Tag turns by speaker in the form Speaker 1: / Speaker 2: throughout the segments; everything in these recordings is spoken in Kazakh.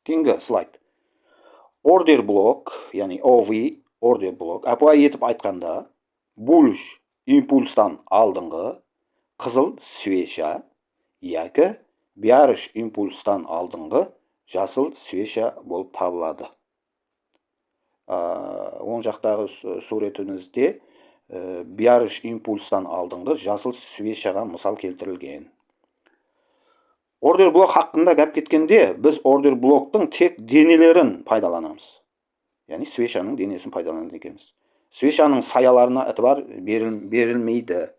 Speaker 1: Кейінгі слайд. Order блок, яғни OV, order блок. Былай етіп айтқанда, bullish импульстан алдыңғы қызыл свеча, яки bearish импульстан алдыңғы жасыл свеча болып табылады. Оң жақтағы суретімізде bearish импульстан алдыңғы жасыл свечаға мысал келтірілген. Ордер блок хақында гәп кеткенде, біз ордер блоктың тек денелерін пайдаланамыз. Яғни свечаның денесін пайдаланады екенбіз. Свечаның саяларына әтібар берілмейді.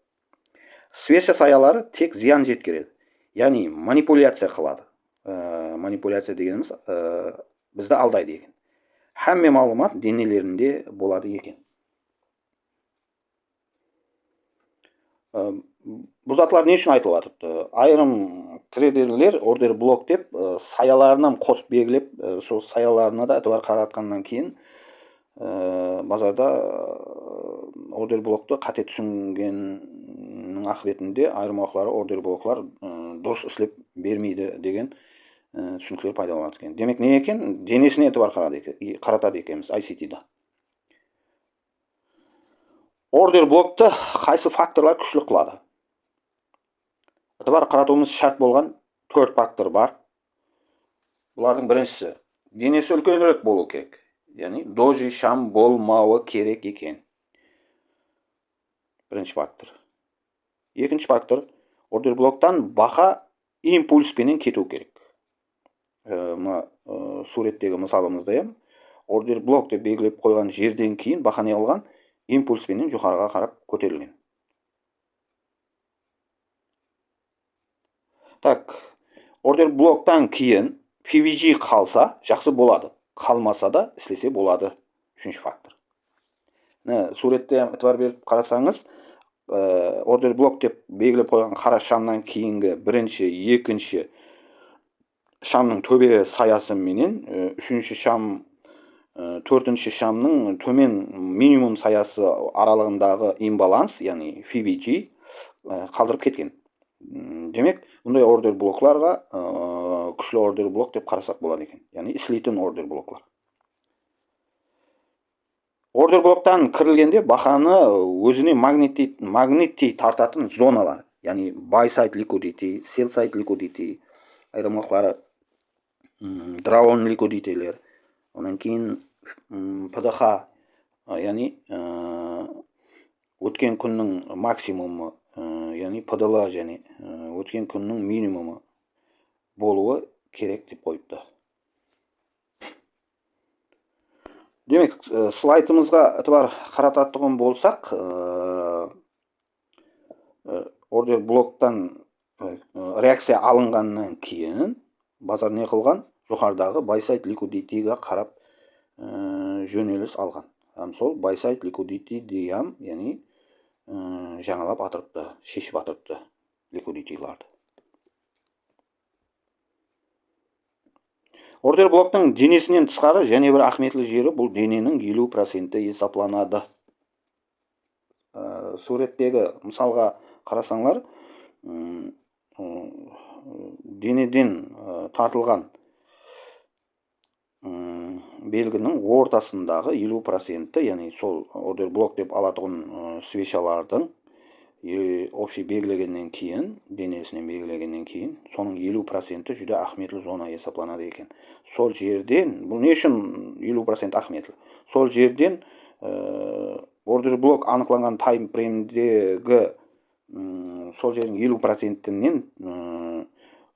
Speaker 1: Свеча саялары тек зиян жеткереді. Яғни манипуляция қылады. Манипуляция дегеніміз бізді алдайды екен. Хәмме мәлімат денелерінде болады екен. Бұл затлар не үшін айтылып жатыр? Айрым трейдерлер ордер блок деп саяларынан қосып белгілеп, сол саяларына да әтібар қаратқаннан кейін базарда ордер блокты қате түсінгеннің ақыбетінде айрым уақытлары ордер блоклар дұрыс істеп бермейді деген түсініктер пайдаланады екен. Демек не екен? Денесіне әтібар қаратады екенбіз ICT-да. Ордер блокты қайсы факторлар күшлі қылады? Әтібар қаратуымыз шарт болған 4 фактор бар. Бұлардың біріншісі, денесі үлкенірек болу керек. Яғни дожи шам болмауы керек екен. Бірінші фактор. Екінші фактор, ордер блоктан бақа импульспенен кету керек. Суреттегі мысалымызда ордер блок деп белгілеп қойған жерден кейін бақа не алған? Импульспенен жоғарыға қарап көтерілген. Так, ордер блоктан кейін PVG қалса жақсы болады. Қалмаса да істесе болады. Үшінші фактор. Суретте әтібар беріп қарасаңыз, ордер блок деп белгілеп қойған қара шамнан кейінгі бірінші, екінші шамның төбе саясы менен, үшінші шам, төртінші шамның төмен минимум саясы аралығындағы имбаланс, яғни PVG қалдырып кеткен. Демек, бұндай ордер блокларға күшлі ордер блок деп қарасақ болады екен. Яғни істейтін ордер блоклар. Ордер блоктан кірілгенде бақаны өзіне магниттей тартатын зоналар. Яғни buy side liquidity, sell side liquidity, айырмақлары drawn liquidity'лер. Онан кейін ПДХ, яғни өткен күннің максимумы, яғни ПДЛ және өткен күннің минимумы болуы керек деп қойыпты. Демек, слайдымызға әтібар қарататтығын болсақ, ордер блоктан реакция алынғаннан кейін базар не қылған? Жоғарыдағы buy side liquidity-ға қарап жөнеліс алған. Сол buy side liquidity дейм, яғни жаңалап атырыпты, шешіп атырыпты liquidity-ларды. Ордер блоктың денесінен тысқары және бір ақметлі жері бұл дененің 50% есапланады. Суреттегі мысалға қарасаңлар, денеден тартылған белгінің ортасындағы 50%, яғни сол ордер блок деп алатығын свечалардың общий белгілегеннен кейін, денесінен белгілегеннен кейін, соның 50% жүде ақметлі зона есапланады екен. Сол жерден, бұл не үшін 50% ақметлі? Сол жерден ордер блок анықланған тайм фреймдегі сол жердің 50%-нен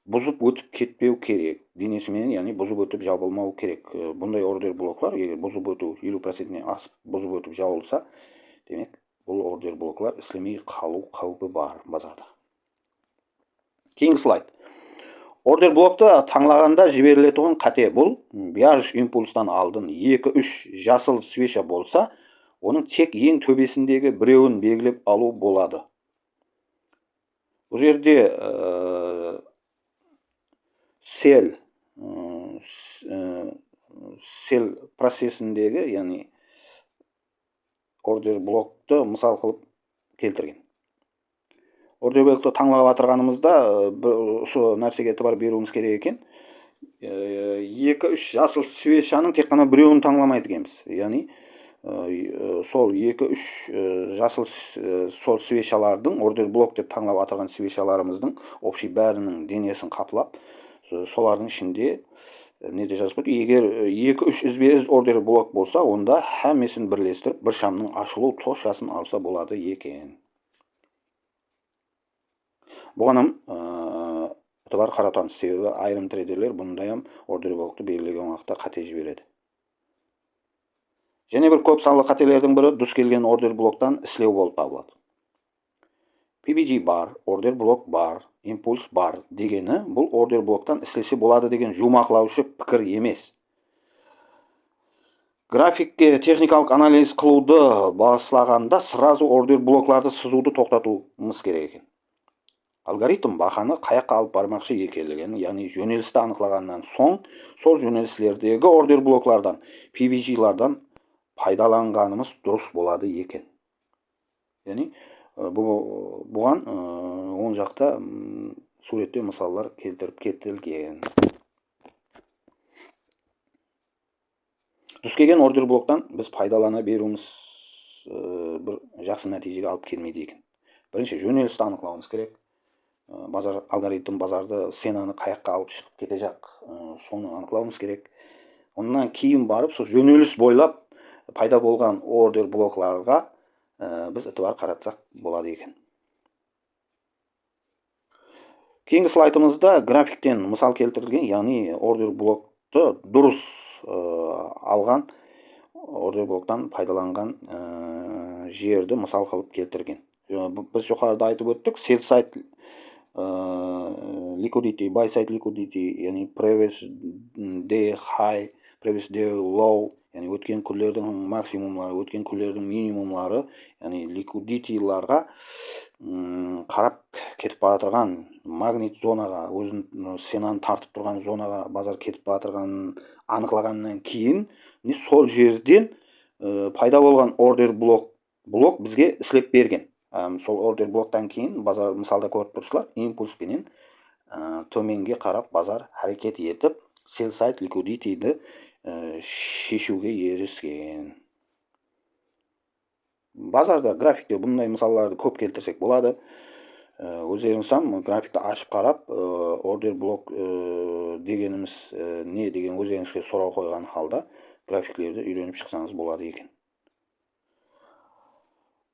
Speaker 1: бұзып өтіп кетпеу керек. Денесімен, яғни бұзып өтіп жабылмау керек. Бұндай ордер блоклар, егер бұзып өту 50%-нен асып бұзып өтіп жабылса, демек, бұл ордер блоклар істемей қалу қаупі бар базарда. Кейінгі слайд. Ордер блокты таңлағанда жіберілетұғын қате бұл. Bearish импульстан алдын 2-3 жасыл свеча болса, оның тек ең төбесіндегі біреуін белгілеп алу болады. Бұл жерде sell процесіндегі, яғни ордер блокты мысал қылып келтірген. Ордер блокты таңлап атырғанымызда сол нәрсеге әтібар беруіміз керек екен. 2-3 жасыл свечаның тек қана біреуін таңламайды екенбіз. Яғни сол 2-3 жасыл сол свечалардың ордер блок деп таңлап атырған свечаларымыздың общий бәрінің денесін қаплап, солардың ішінде неде жазып қойды, егер 2-3 үзбе-үз ордер блок болса, онда һәммесін бірлестіріп бір шамның ашылу площасын алса болады екен. Бұғаным бар қаратамыз, себебі айрым трейдерлер бұндайым ордер блокты белгілеген уақытта қате жібереді. Және бір көп санлы қателердің бірі дұрыс келген ордер блоктан ислеу болып табылады. PBG бар, ордер блок бар, импульс бар дегені бұл ордер блоктан ислесе болады деген жұмақлаушы пікір емес. Графикке техникалық анализ қылуды баслағанда сразу ордер блокларды сызуды тоқтатуымыз керек екен. Алгоритм бақаны қаяққа алып бармақшы екенлігін, яғни жөнелісті анықталғаннан соң, сол жөнеліслердегі ордер блоклардан, PBG-лардан пайдаланғанымыз дұрыс болады екен. Яғни бұған оң жақта суретте мысалдар келтіріп кетілген. Түскеген ордер блоктан біз пайдалана беруіміз бір жақсы нәтижеге алып келмейді екен. Бірінші жөнелісті анықтауымыз керек. Базар алгоритм базарды сенаны қаяққа алып шығып кете жақ, соны анықтауымыз керек. Онdan кейін барып, сол жөнеліс бойлап пайда болған ордер блокларға біз ітібар қаратсақ болады екен. Кейінгі слайдымызда графиктен мысал келтірілген, яғни ордер блокты дұрыс алған ордер блоктан пайдаланған жерді мысал қылып келтірген. Біз жоғарыда айтып өттік, sell side liquidity, buy side liquidity, яғни previous day high, previous day low, яғни өткен күндердің максимумлары, өткен күндердің минимумлары, яғни liquidity-ларға қарап кетіп бара тұрған магнит зонаға, өзін сенаны тартып тұрған зонаға базар кетіп бара тұрғанын анықталғаннан кейін, сол жерден пайда болған ордер блок бізге ислеп берген. Сол ордер блоктан кейін базар мысалда көріп тұрсыздар, импульспенен төменге қарап базар әрекет етіп, sell side liquidity-ді шешуге еріскен. Базарда графикте бұндай мысалларды көп келтірсек болады. Өздеріңіз графикті ашып қарап, ордер блок дегеніміз не деген өздеріңізге сұрау қойған халда графиклерді үйреніп шықсаңыз болады екен.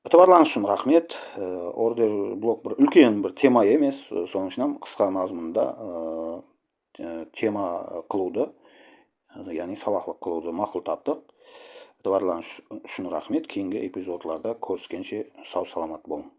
Speaker 1: Ітібарларыңыз үшін рахмет. Ордер блок бір үлкен бір тема емес, соның ішінен қысқа мазмұнда тема қылуды, яғни сабақлық қылуды мақұл таптық. Ітібарларыңыз үшін рахмет. Кейінгі эпизодларда көріскенше сау саламат болың.